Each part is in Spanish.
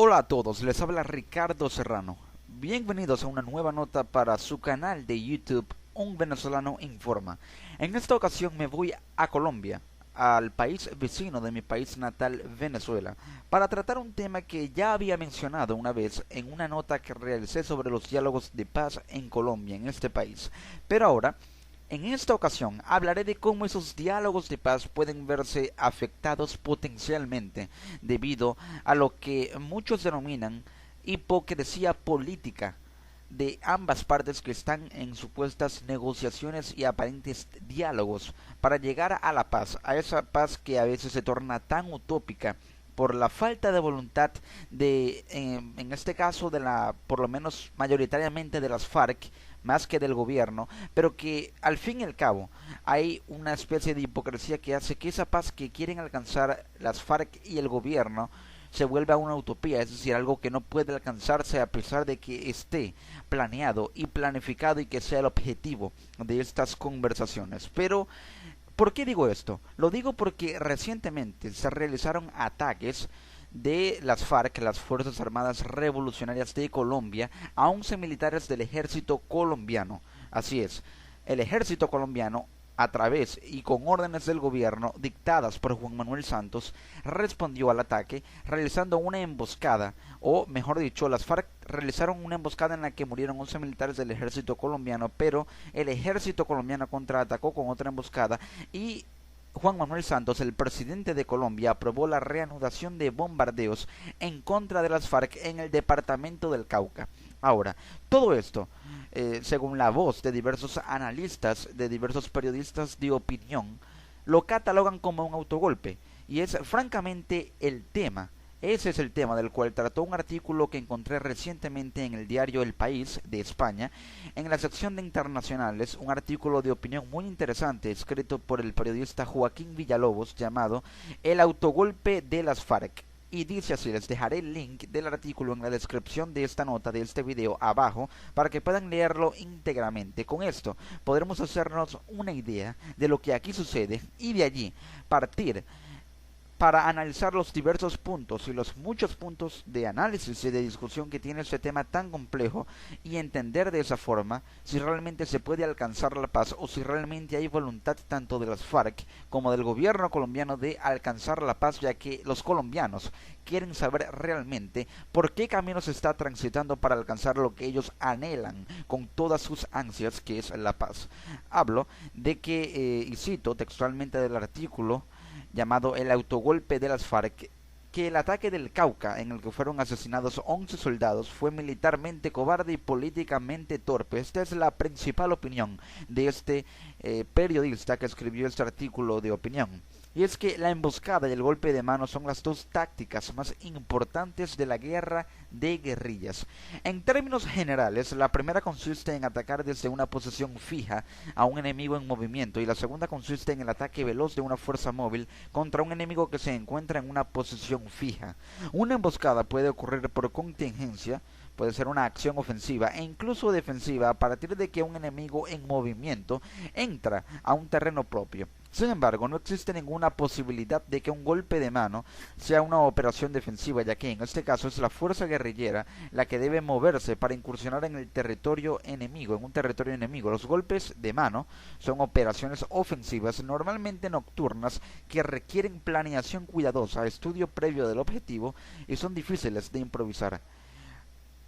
Hola a todos, les habla Ricardo Serrano. Bienvenidos a una nueva nota para su canal de YouTube Un Venezolano Informa. En esta ocasión me voy a Colombia, al país vecino de mi país natal, Venezuela, para tratar un tema que ya había mencionado una vez en una nota que realicé sobre los diálogos de paz en Colombia, en este país. Pero ahora, en esta ocasión hablaré de cómo esos diálogos de paz pueden verse afectados potencialmente debido a lo que muchos denominan hipocresía política de ambas partes que están en supuestas negociaciones y aparentes diálogos para llegar a la paz, a esa paz que a veces se torna tan utópica por la falta de voluntad de, en este caso, de la, por lo menos mayoritariamente de las FARC, más que del gobierno, pero que al fin y al cabo hay una especie de hipocresía que hace que esa paz que quieren alcanzar las FARC y el gobierno se vuelva una utopía, es decir, algo que no puede alcanzarse a pesar de que esté planeado y planificado y que sea el objetivo de estas conversaciones. Pero ¿por qué digo esto? Lo digo porque recientemente se realizaron ataques de las FARC, las Fuerzas Armadas Revolucionarias de Colombia, a 11 militares del ejército colombiano. Así es, el ejército colombiano, a través y con órdenes del gobierno dictadas por Juan Manuel Santos, respondió al ataque realizando una emboscada, o mejor dicho, las FARC realizaron una emboscada en la que murieron 11 militares del ejército colombiano, pero el ejército colombiano contraatacó con otra emboscada y Juan Manuel Santos, el presidente de Colombia, aprobó la reanudación de bombardeos en contra de las FARC en el departamento del Cauca. Ahora, todo esto, según la voz de diversos analistas, de diversos periodistas de opinión, lo catalogan como un autogolpe. Y es francamente el tema. Ese es el tema del cual trató un artículo que encontré recientemente en el diario El País de España, en la sección de internacionales, un artículo de opinión muy interesante escrito por el periodista Joaquín Villalobos llamado El autogolpe de las FARC. Y dice así, les dejaré el link del artículo en la descripción de esta nota, de este video abajo, para que puedan leerlo íntegramente. Con esto podremos hacernos una idea de lo que aquí sucede y de allí partir para analizar los diversos puntos y los muchos puntos de análisis y de discusión que tiene este tema tan complejo y entender de esa forma si realmente se puede alcanzar la paz o si realmente hay voluntad tanto de las FARC como del gobierno colombiano de alcanzar la paz, ya que los colombianos quieren saber realmente por qué camino se está transitando para alcanzar lo que ellos anhelan con todas sus ansias, que es la paz. Hablo de que, y cito textualmente del artículo llamado El autogolpe de las FARC, que el ataque del Cauca, en el que fueron asesinados 11 soldados, fue militarmente cobarde y políticamente torpe. Esta es la principal opinión de este periodista que escribió este artículo de opinión. Y es que la emboscada y el golpe de mano son las dos tácticas más importantes de la guerra de guerrillas. En términos generales, la primera consiste en atacar desde una posición fija a un enemigo en movimiento y la segunda consiste en el ataque veloz de una fuerza móvil contra un enemigo que se encuentra en una posición fija. Una emboscada puede ocurrir por contingencia, puede ser una acción ofensiva e incluso defensiva a partir de que un enemigo en movimiento entra a un terreno propio. Sin embargo, no existe ninguna posibilidad de que un golpe de mano sea una operación defensiva, ya que en este caso es la fuerza guerrillera la que debe moverse para incursionar en el territorio enemigo, en un territorio enemigo. Los golpes de mano son operaciones ofensivas, normalmente nocturnas, que requieren planeación cuidadosa, estudio previo del objetivo y son difíciles de improvisar.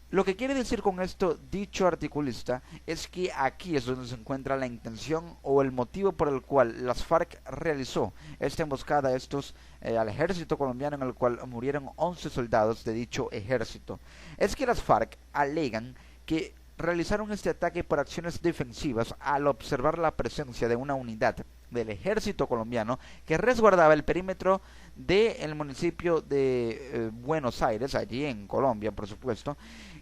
Lo que quiere decir con esto dicho articulista es que aquí es donde se encuentra la intención o el motivo por el cual las FARC realizó esta emboscada a al ejército colombiano, en el cual murieron 11 soldados de dicho ejército. Es que las FARC alegan que realizaron este ataque por acciones defensivas al observar la presencia de una unidad del ejército colombiano que resguardaba el perímetro del municipio de Buenos Aires, allí en Colombia, por supuesto,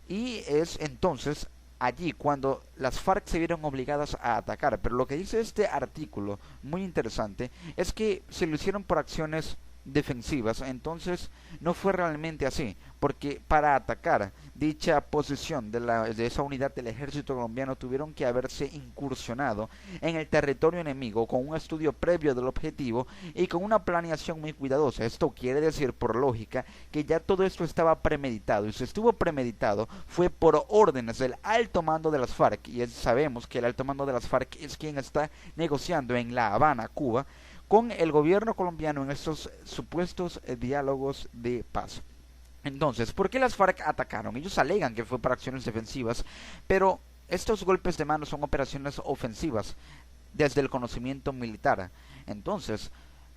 y es entonces allí cuando las FARC se vieron obligadas a atacar. Pero lo que dice este artículo, muy interesante, es que se lo hicieron por acciones defensivas, entonces no fue realmente así, porque para atacar dicha posición de esa unidad del ejército colombiano tuvieron que haberse incursionado en el territorio enemigo con un estudio previo del objetivo y con una planeación muy cuidadosa. Esto quiere decir, por lógica, que ya todo esto estaba premeditado, y si estuvo premeditado fue por órdenes del alto mando de las FARC, y sabemos que el alto mando de las FARC es quien está negociando en La Habana, Cuba, con el gobierno colombiano en estos supuestos diálogos de paz. Entonces, ¿por qué las FARC atacaron? Ellos alegan que fue para acciones defensivas, pero estos golpes de mano son operaciones ofensivas desde el conocimiento militar. Entonces,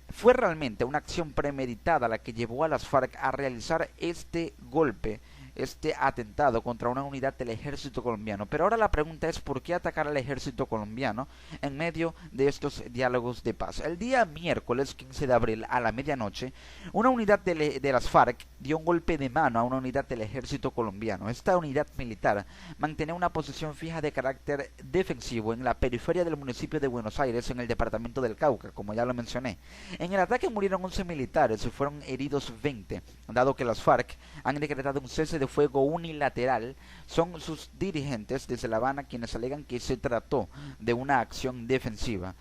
fue realmente una acción premeditada la que llevó a las FARC a realizar este golpe, este atentado contra una unidad del ejército colombiano. Pero ahora la pregunta es, ¿por qué atacar al ejército colombiano en medio de estos diálogos de paz? El día miércoles 15 de abril a la medianoche, una unidad de las FARC dio un golpe de mano a una unidad del ejército colombiano. Esta unidad militar mantenía una posición fija de carácter defensivo en la periferia del municipio de Buenos Aires, en el departamento del Cauca, como ya lo mencioné. En el ataque murieron 11 militares y fueron heridos 20, dado que las FARC han decretado un cese de fuego unilateral. Son sus dirigentes desde La Habana quienes alegan que se trató de una acción defensiva.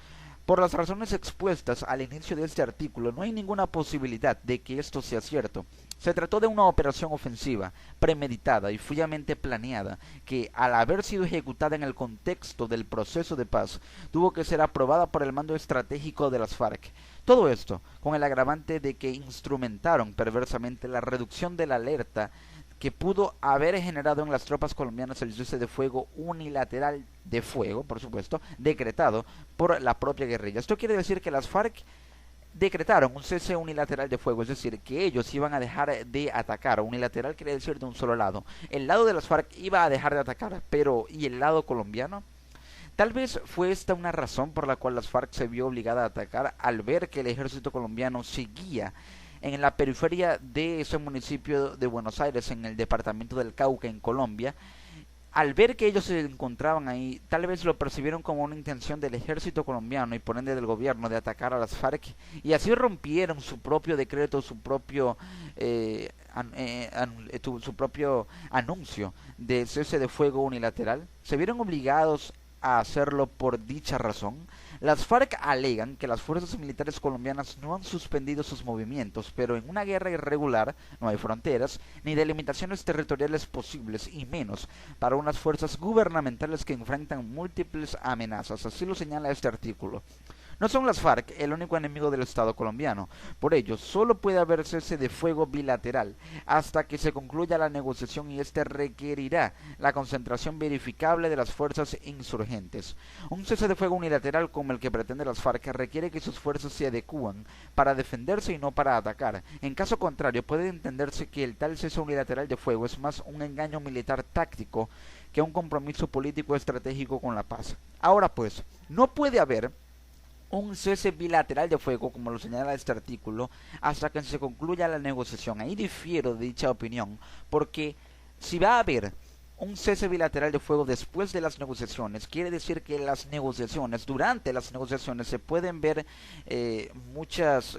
Por las razones expuestas al inicio de este artículo, no hay ninguna posibilidad de que esto sea cierto. Se trató de una operación ofensiva, premeditada y fríamente planeada, que, al haber sido ejecutada en el contexto del proceso de paz, tuvo que ser aprobada por el mando estratégico de las FARC. Todo esto con el agravante de que instrumentaron perversamente la reducción de la alerta que pudo haber generado en las tropas colombianas el cese de fuego unilateral de fuego, por supuesto, decretado por la propia guerrilla. Esto quiere decir que las FARC decretaron un cese unilateral de fuego, es decir, que ellos iban a dejar de atacar. Unilateral quiere decir de un solo lado. El lado de las FARC iba a dejar de atacar, pero ¿y el lado colombiano? Tal vez fue esta una razón por la cual las FARC se vio obligada a atacar, al ver que el ejército colombiano seguía en la periferia de ese municipio de Buenos Aires, en el departamento del Cauca, en Colombia. Al ver que ellos se encontraban ahí, tal vez lo percibieron como una intención del ejército colombiano y por ende del gobierno de atacar a las FARC, y así rompieron su propio decreto, su propio anuncio de cese de fuego unilateral. Se vieron obligados a hacerlo por dicha razón. Las FARC alegan que las fuerzas militares colombianas no han suspendido sus movimientos, pero en una guerra irregular no hay fronteras ni delimitaciones territoriales posibles, y menos para unas fuerzas gubernamentales que enfrentan múltiples amenazas. Así lo señala este artículo. No son las FARC el único enemigo del Estado colombiano. Por ello, solo puede haber cese de fuego bilateral hasta que se concluya la negociación, y este requerirá la concentración verificable de las fuerzas insurgentes. Un cese de fuego unilateral como el que pretende las FARC requiere que sus fuerzas se adecúen para defenderse y no para atacar. En caso contrario, puede entenderse que el tal cese unilateral de fuego es más un engaño militar táctico que un compromiso político estratégico con la paz. Ahora pues, no puede haber un cese bilateral de fuego, como lo señala este artículo, hasta que se concluya la negociación. Ahí difiero de dicha opinión, porque si va a haber un cese bilateral de fuego después de las negociaciones, quiere decir que durante las negociaciones se pueden ver muchas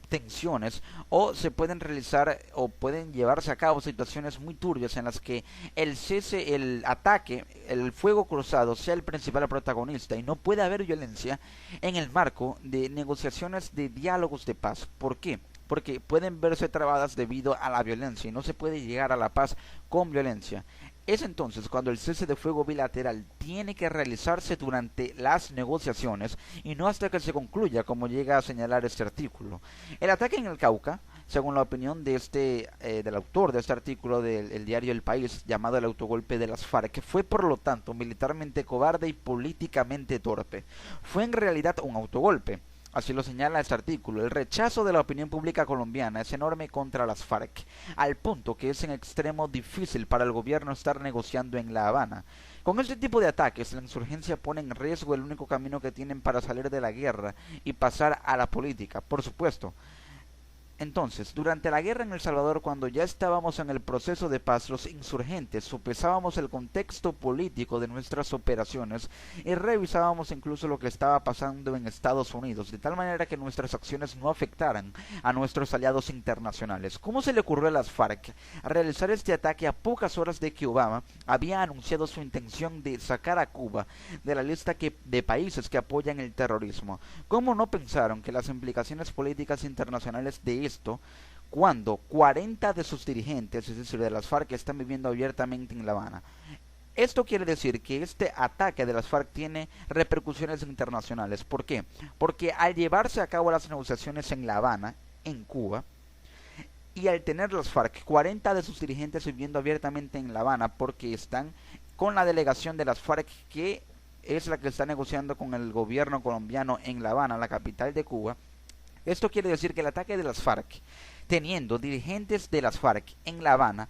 tensiones, o se pueden realizar o pueden llevarse a cabo situaciones muy turbias en las que el ataque, el fuego cruzado sea el principal protagonista, y no puede haber violencia en el marco de negociaciones de diálogos de paz. ¿Por qué? Porque pueden verse trabadas debido a la violencia, y no se puede llegar a la paz con violencia. Es entonces cuando el cese de fuego bilateral tiene que realizarse durante las negociaciones y no hasta que se concluya, como llega a señalar este artículo. El ataque en el Cauca, según la opinión de del autor de este artículo del diario El País, llamado el autogolpe de las FARC, fue por lo tanto militarmente cobarde y políticamente torpe. Fue en realidad un autogolpe. Así lo señala este artículo. El rechazo de la opinión pública colombiana es enorme contra las FARC, al punto que es en extremo difícil para el gobierno estar negociando en La Habana. Con este tipo de ataques, la insurgencia pone en riesgo el único camino que tienen para salir de la guerra y pasar a la política. Por supuesto, Entonces, durante la guerra en El Salvador, cuando ya estábamos en el proceso de paz, los insurgentes sopesábamos el contexto político de nuestras operaciones y revisábamos incluso lo que estaba pasando en Estados Unidos, de tal manera que nuestras acciones no afectaran a nuestros aliados internacionales. ¿Cómo se le ocurrió a las FARC realizar este ataque a pocas horas de que Obama había anunciado su intención de sacar a Cuba de la lista de países que apoyan el terrorismo? ¿Cómo no pensaron que las implicaciones políticas internacionales de esto, cuando 40 de sus dirigentes, es decir, de las FARC, están viviendo abiertamente en La Habana? Esto quiere decir que este ataque de las FARC tiene repercusiones internacionales. ¿Por qué? Porque al llevarse a cabo las negociaciones en La Habana, en Cuba, y al tener las FARC 40 de sus dirigentes viviendo abiertamente en La Habana, porque están con la delegación de las FARC, que es la que está negociando con el gobierno colombiano en La Habana, la capital de Cuba. Esto quiere decir que el ataque de las FARC, teniendo dirigentes de las FARC en La Habana,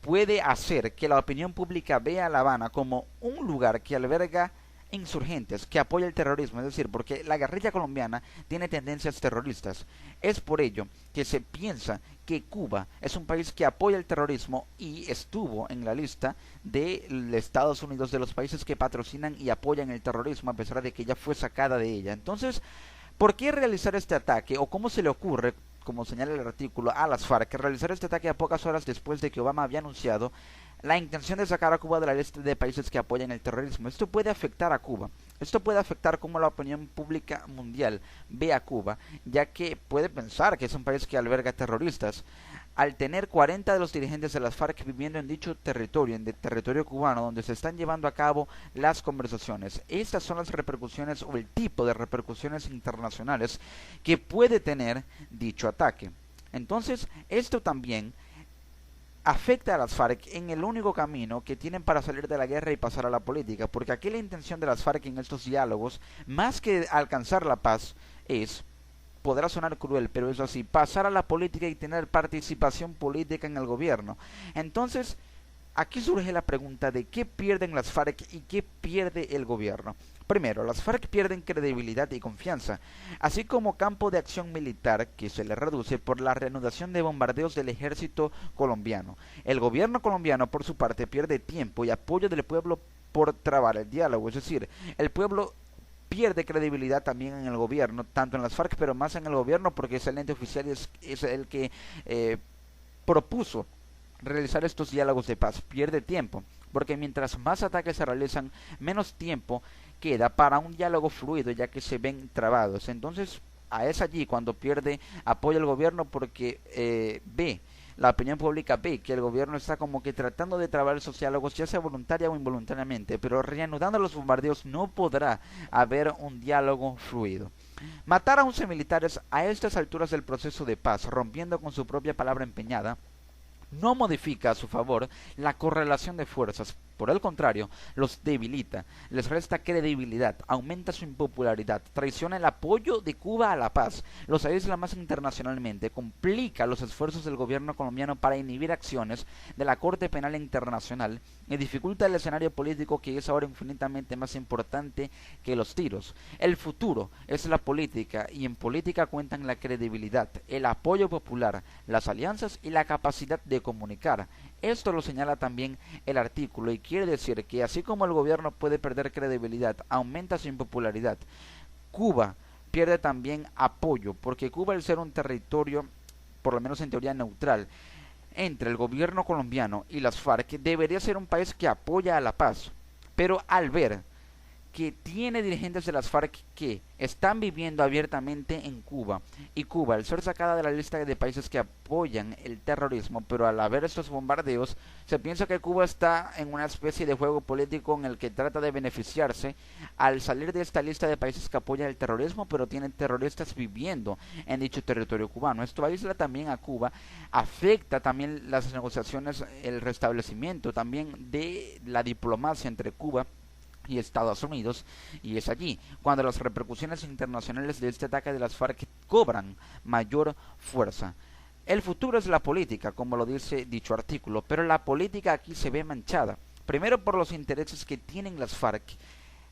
puede hacer que la opinión pública vea a La Habana como un lugar que alberga insurgentes, que apoya el terrorismo, es decir, porque la guerrilla colombiana tiene tendencias terroristas. Es por ello que se piensa que Cuba es un país que apoya el terrorismo y estuvo en la lista de Estados Unidos de los países que patrocinan y apoyan el terrorismo, a pesar de que ya fue sacada de ella. Entonces, ¿por qué realizar este ataque? ¿O cómo se le ocurre, como señala el artículo, a las FARC realizar este ataque a pocas horas después de que Obama había anunciado la intención de sacar a Cuba de la lista de países que apoyan el terrorismo? Esto puede afectar a Cuba. Esto puede afectar cómo la opinión pública mundial ve a Cuba, ya que puede pensar que es un país que alberga terroristas. Al tener 40 de los dirigentes de las FARC viviendo en dicho territorio, en el territorio cubano, donde se están llevando a cabo las conversaciones, estas son las repercusiones o el tipo de repercusiones internacionales que puede tener dicho ataque. Entonces, esto también afecta a las FARC en el único camino que tienen para salir de la guerra y pasar a la política, porque aquí la intención de las FARC en estos diálogos, más que alcanzar la paz, podrá sonar cruel, pero es así, pasar a la política y tener participación política en el gobierno. Entonces, aquí surge la pregunta de qué pierden las FARC y qué pierde el gobierno. Primero, las FARC pierden credibilidad y confianza, así como campo de acción militar, que se le reduce por la reanudación de bombardeos del ejército colombiano. El gobierno colombiano, por su parte, pierde tiempo y apoyo del pueblo por trabar el diálogo, es decir, el pueblo pierde credibilidad también en el gobierno, tanto en las FARC, pero más en el gobierno, porque es el ente oficial y es el que propuso realizar estos diálogos de paz. Pierde tiempo, porque mientras más ataques se realizan, menos tiempo queda para un diálogo fluido, ya que se ven trabados. Entonces, es allí cuando pierde apoyo el gobierno, porque la opinión pública ve que el gobierno está como que tratando de trabar esos diálogos, ya sea voluntaria o involuntariamente, pero reanudando los bombardeos no podrá haber un diálogo fluido. Matar a 11 militares a estas alturas del proceso de paz, rompiendo con su propia palabra empeñada, no modifica a su favor la correlación de fuerzas. Por el contrario, los debilita, les resta credibilidad, aumenta su impopularidad, traiciona el apoyo de Cuba a la paz, los aísla más internacionalmente, complica los esfuerzos del gobierno colombiano para inhibir acciones de la Corte Penal Internacional y dificulta el escenario político, que es ahora infinitamente más importante que los tiros. El futuro es la política, y en política cuentan la credibilidad, el apoyo popular, las alianzas y la capacidad de comunicar. Esto lo señala también el artículo, y quiere decir que así como el gobierno puede perder credibilidad, aumenta su impopularidad, Cuba pierde también apoyo, porque Cuba, al ser un territorio, por lo menos en teoría, neutral entre el gobierno colombiano y las FARC, debería ser un país que apoya a la paz. Pero al ver que tiene dirigentes de las FARC que están viviendo abiertamente en Cuba, y Cuba, al ser sacada de la lista de países que apoyan el terrorismo, pero al haber estos bombardeos, se piensa que Cuba está en una especie de juego político en el que trata de beneficiarse al salir de esta lista de países que apoyan el terrorismo, pero tienen terroristas viviendo en dicho territorio cubano. Esto aísla también a Cuba, afecta también las negociaciones, el restablecimiento también de la diplomacia entre Cuba y Estados Unidos, y es allí cuando las repercusiones internacionales de este ataque de las FARC cobran mayor fuerza. El futuro es la política, como lo dice dicho artículo, pero la política aquí se ve manchada, primero por los intereses que tienen las FARC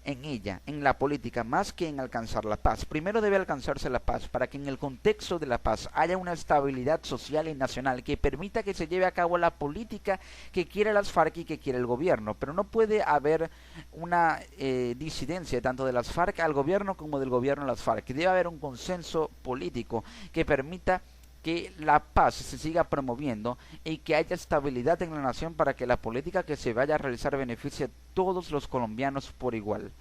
en ella, en la política, más que en alcanzar la paz. Primero debe alcanzarse la paz para que en el contexto de la paz haya una estabilidad social y nacional que permita que se lleve a cabo la política que quiere las FARC y que quiere el gobierno. Pero no puede haber una disidencia tanto de las FARC al gobierno como del gobierno a las FARC. Debe haber un consenso político que permita que la paz se siga promoviendo y que haya estabilidad en la nación para que la política que se vaya a realizar beneficie a todos los colombianos por igual.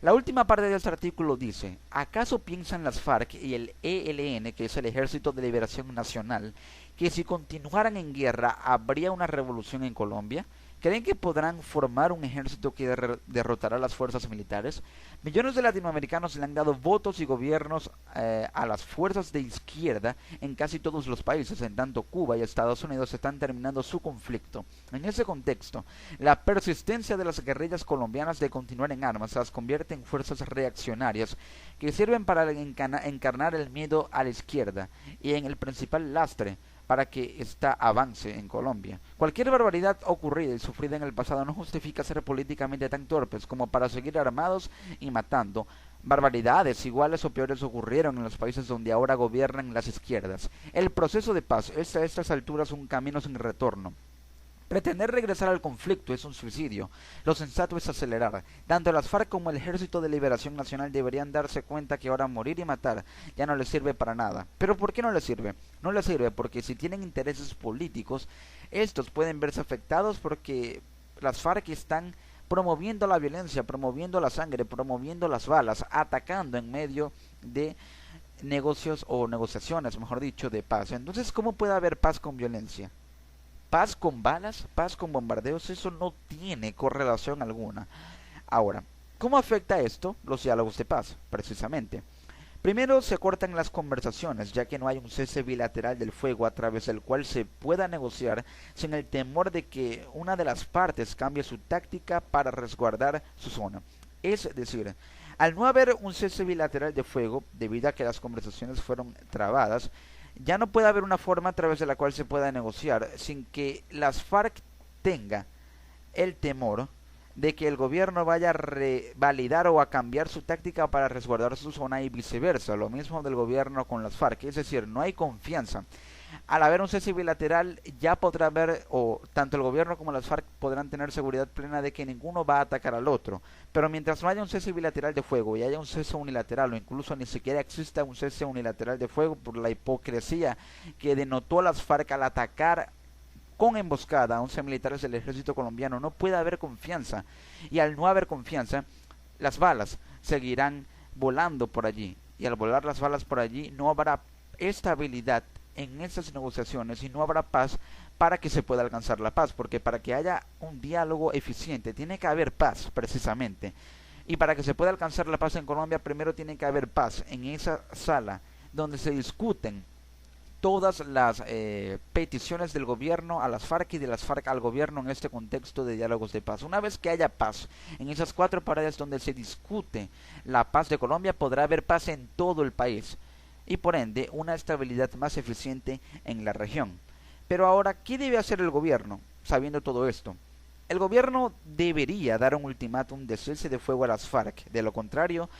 La última parte de este artículo dice: ¿acaso piensan las FARC y el ELN, que es el Ejército de Liberación Nacional, que si continuaran en guerra habría una revolución en Colombia? ¿Creen que podrán formar un ejército que derrotará a las fuerzas militares? Millones de latinoamericanos le han dado votos y gobiernos a las fuerzas de izquierda en casi todos los países, en tanto Cuba y Estados Unidos están terminando su conflicto. En ese contexto, la persistencia de las guerrillas colombianas de continuar en armas las convierte en fuerzas reaccionarias que sirven para encarnar el miedo a la izquierda y en el principal lastre para que ésta avance en Colombia. Cualquier barbaridad ocurrida y sufrida en el pasado no justifica ser políticamente tan torpes como para seguir armados y matando. Barbaridades iguales o peores ocurrieron en los países donde ahora gobiernan las izquierdas. El proceso de paz es a estas alturas un camino sin retorno. Pretender regresar al conflicto es un suicidio. Lo sensato es acelerar. Tanto las FARC como el Ejército de Liberación Nacional deberían darse cuenta que ahora morir y matar ya no les sirve para nada. ¿Pero por qué no les sirve? No les sirve porque si tienen intereses políticos, estos pueden verse afectados porque las FARC están promoviendo la violencia, promoviendo la sangre, promoviendo las balas, atacando en medio de negocios o negociaciones, mejor dicho, de paz. Entonces, ¿cómo puede haber paz con violencia? Paz con balas, paz con bombardeos, eso no tiene correlación alguna. Ahora, ¿cómo afecta esto los diálogos de paz? Precisamente. Primero se cortan las conversaciones, ya que no hay un cese bilateral del fuego a través del cual se pueda negociar sin el temor de que una de las partes cambie su táctica para resguardar su zona. Es decir, al no haber un cese bilateral de fuego, debido a que las conversaciones fueron trabadas, ya no puede haber una forma a través de la cual se pueda negociar sin que las FARC tenga el temor de que el gobierno vaya a revalidar o a cambiar su táctica para resguardar su zona y viceversa, lo mismo del gobierno con las FARC, es decir, no hay confianza. Al haber un cese bilateral ya podrá haber, o tanto el gobierno como las FARC podrán tener seguridad plena de que ninguno va a atacar al otro, pero mientras no haya un cese bilateral de fuego y haya un cese unilateral o incluso ni siquiera exista un cese unilateral de fuego por la hipocresía que denotó las FARC al atacar con emboscada a 11 militares del ejército colombiano, no puede haber confianza, y al no haber confianza las balas seguirán volando por allí, y al volar las balas por allí no habrá estabilidad en esas negociaciones y no habrá paz para que se pueda alcanzar la paz, porque para que haya un diálogo eficiente tiene que haber paz precisamente, y para que se pueda alcanzar la paz en Colombia primero tiene que haber paz en esa sala donde se discuten todas las peticiones del gobierno a las FARC y de las FARC al gobierno en este contexto de diálogos de paz. Una vez que haya paz en esas cuatro paredes donde se discute la paz de Colombia, podrá haber paz en todo el país y por ende una estabilidad más eficiente en la región. Pero ahora, ¿qué debe hacer el gobierno sabiendo todo esto? El gobierno debería dar un ultimátum de cese de fuego a las FARC, de lo contrario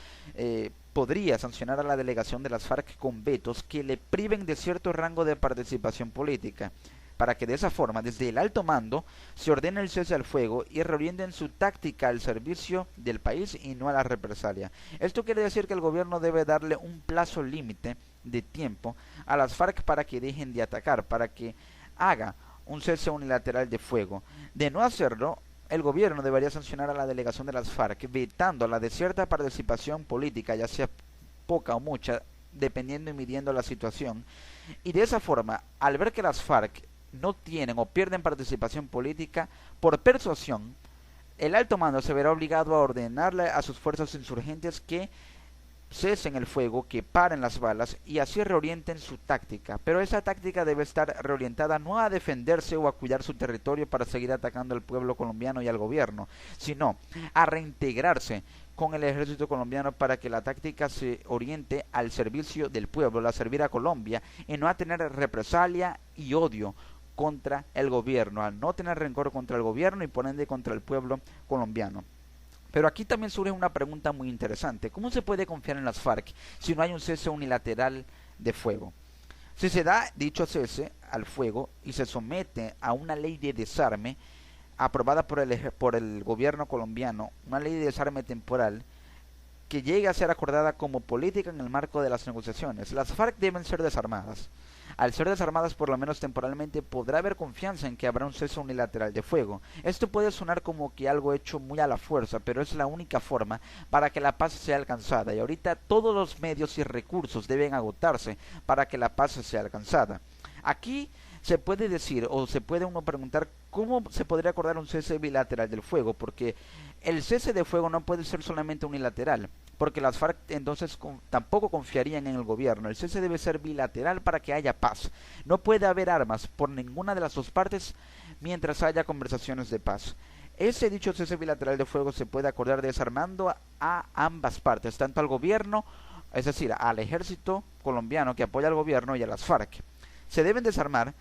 podría sancionar a la delegación de las FARC con vetos que le priven de cierto rango de participación política, para que de esa forma desde el alto mando se ordene el cese al fuego y reorienten su táctica al servicio del país y no a la represalia. Esto quiere decir que el gobierno debe darle un plazo límite de tiempo a las FARC para que dejen de atacar, para que haga un cese unilateral de fuego. De no hacerlo, el gobierno debería sancionar a la delegación de las FARC, vetándola de cierta participación política, ya sea poca o mucha, dependiendo y midiendo la situación. Y de esa forma, al ver que las FARC no tienen o pierden participación política, por persuasión, el alto mando se verá obligado a ordenarle a sus fuerzas insurgentes que cesen el fuego, que paren las balas y así reorienten su táctica. Pero esa táctica debe estar reorientada no a defenderse o a cuidar su territorio para seguir atacando al pueblo colombiano y al gobierno, sino a reintegrarse con el ejército colombiano para que la táctica se oriente al servicio del pueblo, a servir a Colombia y no a tener represalia y odio contra el gobierno, al no tener rencor contra el gobierno y por ende contra el pueblo colombiano. Pero aquí también surge una pregunta muy interesante. ¿Cómo se puede confiar en las FARC si no hay un cese unilateral de fuego? Si se da dicho cese al fuego y se somete a una ley de desarme aprobada por el gobierno colombiano, una ley de desarme temporal, que llegue a ser acordada como política en el marco de las negociaciones, las FARC deben ser desarmadas. Al ser desarmadas por lo menos temporalmente podrá haber confianza en que habrá un cese unilateral de fuego. Esto puede sonar como que algo hecho muy a la fuerza, pero es la única forma para que la paz sea alcanzada y ahorita todos los medios y recursos deben agotarse para que la paz sea alcanzada. Aquí se puede decir o se puede uno preguntar cómo se podría acordar un cese bilateral del fuego, porque el cese de fuego no puede ser solamente unilateral, porque las FARC entonces tampoco confiarían en el gobierno. El cese debe ser bilateral para que haya paz. No puede haber armas por ninguna de las dos partes mientras haya conversaciones de paz. Ese dicho cese bilateral de fuego se puede acordar desarmando a ambas partes, tanto al gobierno, es decir, al ejército colombiano que apoya al gobierno y a las FARC. Se deben desarmar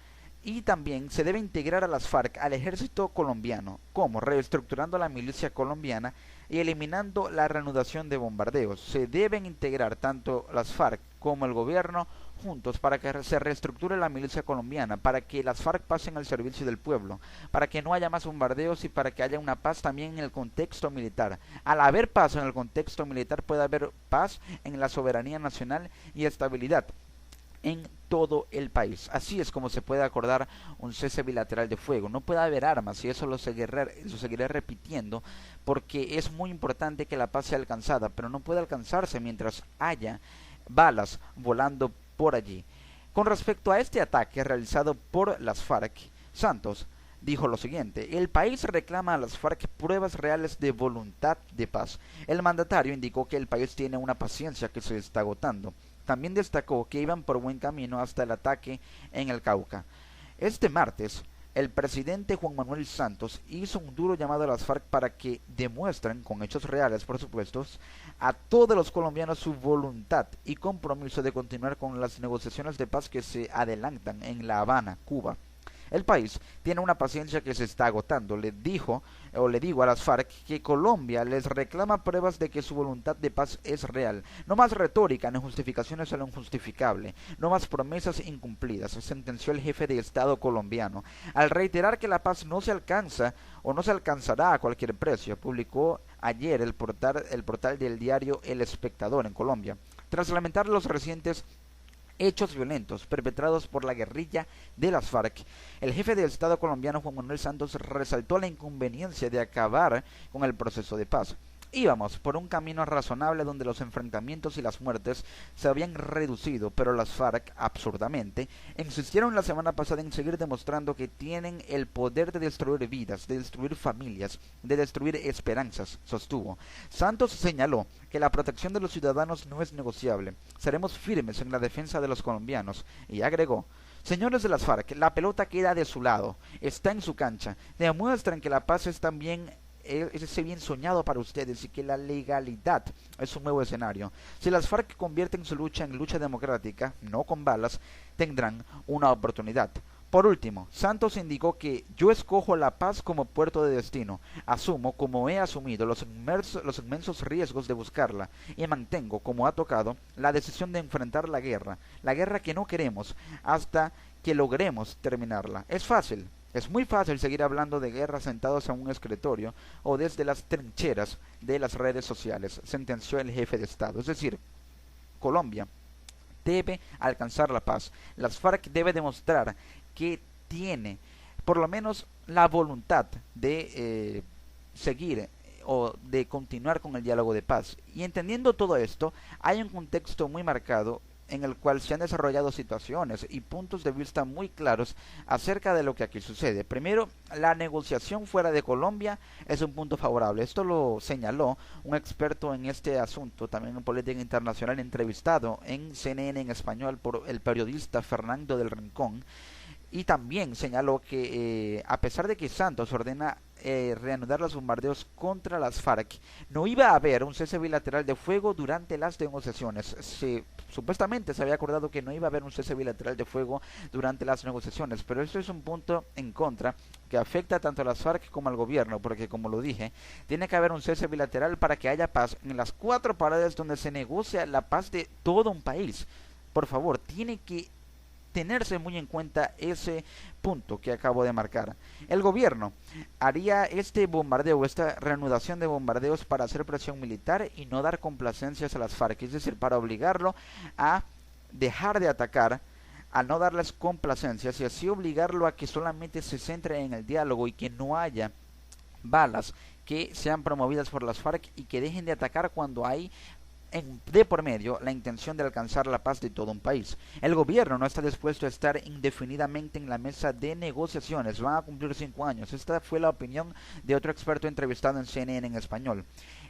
y también se debe integrar a las FARC al ejército colombiano, como reestructurando la milicia colombiana y eliminando la reanudación de bombardeos. Se deben integrar tanto las FARC como el gobierno juntos para que se reestructure la milicia colombiana, para que las FARC pasen al servicio del pueblo, para que no haya más bombardeos y para que haya una paz también en el contexto militar. Al haber paz en el contexto militar puede haber paz en la soberanía nacional y estabilidad en todo el país. Así es como se puede acordar un cese bilateral de fuego. No puede haber armas y eso lo seguiré repitiendo porque es muy importante que la paz sea alcanzada, pero no puede alcanzarse mientras haya balas volando por allí. Con respecto a este ataque realizado por las FARC, Santos dijo lo siguiente: el país reclama a las FARC pruebas reales de voluntad de paz. El mandatario indicó que el país tiene una paciencia que se está agotando. También destacó que iban por buen camino hasta el ataque en el Cauca. Este martes, el presidente Juan Manuel Santos hizo un duro llamado a las FARC para que demuestren, con hechos reales por supuesto, a todos los colombianos su voluntad y compromiso de continuar con las negociaciones de paz que se adelantan en La Habana, Cuba. El país tiene una paciencia que se está agotando. Le digo a las FARC que Colombia les reclama pruebas de que su voluntad de paz es real. No más retórica ni justificaciones a lo injustificable. No más promesas incumplidas, sentenció el jefe de Estado colombiano. Al reiterar que la paz no se alcanza o no se alcanzará a cualquier precio, publicó ayer el portal del diario El Espectador en Colombia. Tras lamentar los recientes hechos violentos perpetrados por la guerrilla de las FARC, el jefe del Estado colombiano Juan Manuel Santos resaltó la inconveniencia de acabar con el proceso de paz. Íbamos por un camino razonable donde los enfrentamientos y las muertes se habían reducido, pero las FARC, absurdamente, insistieron la semana pasada en seguir demostrando que tienen el poder de destruir vidas, de destruir familias, de destruir esperanzas, sostuvo. Santos señaló que la protección de los ciudadanos no es negociable. Seremos firmes en la defensa de los colombianos, y agregó: señores de las FARC, la pelota queda de su lado, está en su cancha. Demuestran que la paz es también ese bien soñado para ustedes y que la legalidad es un nuevo escenario. Si las FARC convierten su lucha en lucha democrática, no con balas, tendrán una oportunidad. Por último, Santos indicó que yo escojo la paz como puerto de destino, asumo como he asumido los inmensos riesgos de buscarla y mantengo como ha tocado la decisión de enfrentar la guerra que no queremos hasta que logremos terminarla. Es muy fácil seguir hablando de guerra sentados en un escritorio o desde las trincheras de las redes sociales, sentenció el jefe de Estado. Es decir, Colombia debe alcanzar la paz. Las FARC debe demostrar que tiene por lo menos la voluntad de seguir o de continuar con el diálogo de paz. Y entendiendo todo esto, hay un contexto muy marcado en el cual se han desarrollado situaciones y puntos de vista muy claros acerca de lo que aquí sucede. Primero, la negociación fuera de Colombia es un punto favorable. Esto lo señaló un experto en este asunto, también en política internacional, entrevistado en CNN en español por el periodista Fernando del Rincón. Y también señaló que a pesar de que Santos ordena reanudar los bombardeos contra las FARC, no iba a haber un cese bilateral de fuego durante las negociaciones. Supuestamente se había acordado que no iba a haber un cese bilateral de fuego durante las negociaciones, pero esto es un punto en contra que afecta tanto a las FARC como al gobierno, porque como lo dije, tiene que haber un cese bilateral para que haya paz en las cuatro paredes donde se negocia la paz de todo un país. Por favor, tiene que tenerse muy en cuenta ese punto que acabo de marcar. El gobierno haría este bombardeo, esta reanudación de bombardeos para hacer presión militar y no dar complacencias a las FARC, es decir, para obligarlo a dejar de atacar, a no darles complacencias y así obligarlo a que solamente se centre en el diálogo y que no haya balas que sean promovidas por las FARC y que dejen de atacar cuando hay de por medio la intención de alcanzar la paz de todo un país. El gobierno no está dispuesto a estar indefinidamente en la mesa de negociaciones. Van a cumplir 5 años. Esta fue la opinión de otro experto entrevistado en CNN en español.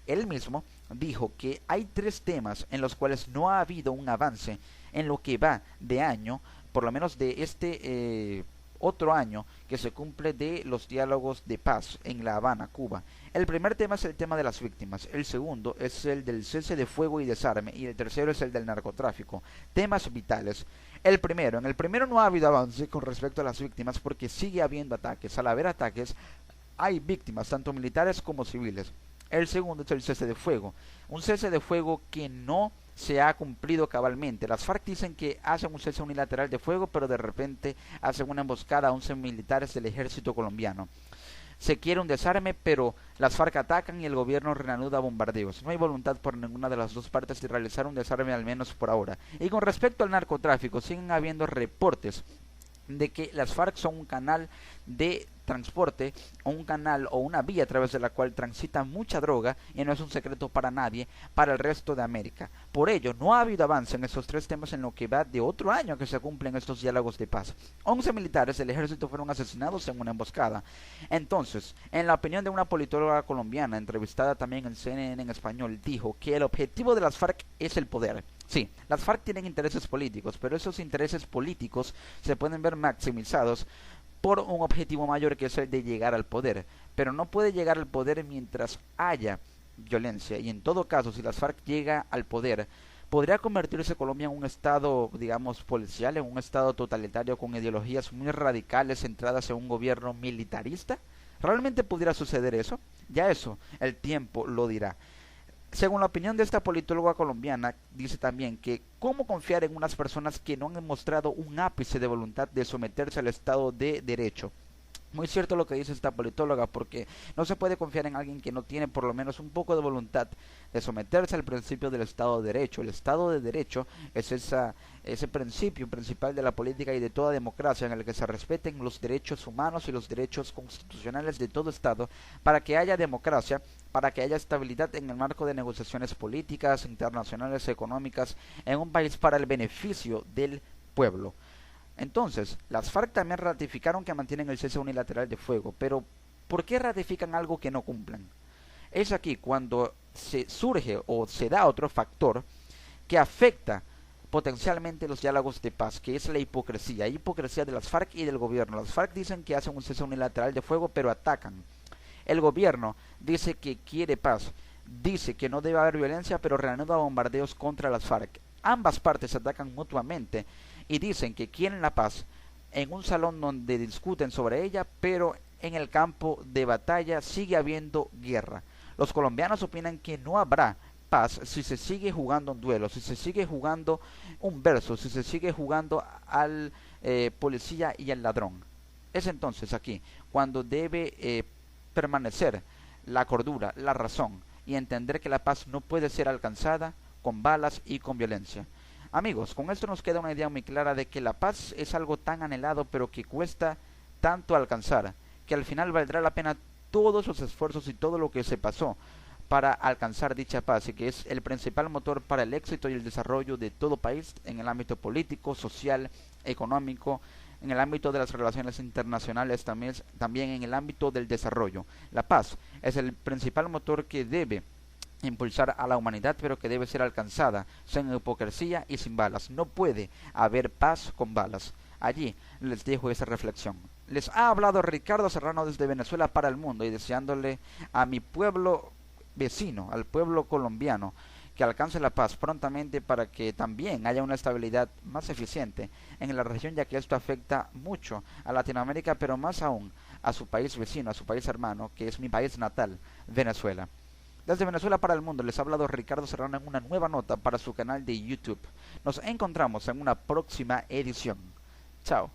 Él mismo dijo que hay 3 temas en los cuales no ha habido un avance en lo que va de año, por lo menos de este otro año que se cumple de los diálogos de paz en La Habana, Cuba. El primer tema es el tema de las víctimas, el segundo es el del cese de fuego y desarme y el tercero es el del narcotráfico. Temas vitales. En el primero no ha habido avance con respecto a las víctimas porque sigue habiendo ataques. Al haber ataques hay víctimas, tanto militares como civiles. El segundo es el cese de fuego, un cese de fuego que no se ha cumplido cabalmente. Las FARC dicen que hacen un cese unilateral de fuego, pero de repente hacen una emboscada a 11 militares del ejército colombiano. Se quiere un desarme, pero las FARC atacan y el gobierno reanuda bombardeos. No hay voluntad por ninguna de las dos partes de realizar un desarme, al menos por ahora. Y con respecto al narcotráfico, siguen habiendo reportes de que las FARC son un canal de transporte o un canal o una vía a través de la cual transita mucha droga y no es un secreto para nadie para el resto de América. Por ello, no ha habido avance en estos 3 temas en lo que va de otro año que se cumplen estos diálogos de paz. 11 militares del ejército fueron asesinados en una emboscada. Entonces, en la opinión de una politóloga colombiana entrevistada también en CNN en español, dijo que el objetivo de las FARC es el poder. Sí, las FARC tienen intereses políticos, pero esos intereses políticos se pueden ver maximizados por un objetivo mayor que es el de llegar al poder, pero no puede llegar al poder mientras haya violencia, y en todo caso, si las FARC llega al poder, ¿podría convertirse Colombia en un estado, digamos, policial, en un estado totalitario con ideologías muy radicales centradas en un gobierno militarista? ¿Realmente pudiera suceder eso? Ya eso, el tiempo lo dirá. Según la opinión de esta politóloga colombiana, dice también que cómo confiar en unas personas que no han demostrado un ápice de voluntad de someterse al Estado de Derecho. Muy cierto lo que dice esta politóloga, porque no se puede confiar en alguien que no tiene por lo menos un poco de voluntad de someterse al principio del Estado de Derecho. El Estado de Derecho es ese principio principal de la política y de toda democracia, en el que se respeten los derechos humanos y los derechos constitucionales de todo Estado, para que haya democracia, para que haya estabilidad en el marco de negociaciones políticas, internacionales, económicas, en un país para el beneficio del pueblo. Entonces, las FARC también ratificaron que mantienen el cese unilateral de fuego, pero ¿por qué ratifican algo que no cumplen? Es aquí cuando se surge o se da otro factor que afecta potencialmente los diálogos de paz, que es la hipocresía de las FARC y del gobierno. Las FARC dicen que hacen un cese unilateral de fuego, pero atacan. El gobierno dice que quiere paz, dice que no debe haber violencia, pero reanuda bombardeos contra las FARC. Ambas partes atacan mutuamente y dicen que quieren la paz en un salón donde discuten sobre ella, pero en el campo de batalla sigue habiendo guerra. Los colombianos opinan que no habrá paz si se sigue jugando un duelo, si se sigue jugando un verso, si se sigue jugando al policía y al ladrón. Es entonces aquí cuando debe permanecer la cordura, la razón y entender que la paz no puede ser alcanzada con balas y con violencia. Amigos, con esto nos queda una idea muy clara de que la paz es algo tan anhelado pero que cuesta tanto alcanzar, que al final valdrá la pena todos los esfuerzos y todo lo que se pasó para alcanzar dicha paz, y que es el principal motor para el éxito y el desarrollo de todo país en el ámbito político, social, económico, en el ámbito de las relaciones internacionales, también en el ámbito del desarrollo. La paz es el principal motor que debe impulsar a la humanidad, pero que debe ser alcanzada sin hipocresía y sin balas. No puede haber paz con balas. Allí les dejo esa reflexión. Les ha hablado Ricardo Serrano desde Venezuela para el mundo y deseándole a mi pueblo vecino, al pueblo colombiano, que alcance la paz prontamente para que también haya una estabilidad más eficiente en la región, ya que esto afecta mucho a Latinoamérica, pero más aún a su país vecino, a su país hermano, que es mi país natal, Venezuela. Desde Venezuela para el mundo les ha hablado Ricardo Serrano en una nueva nota para su canal de YouTube. Nos encontramos en una próxima edición. Chao.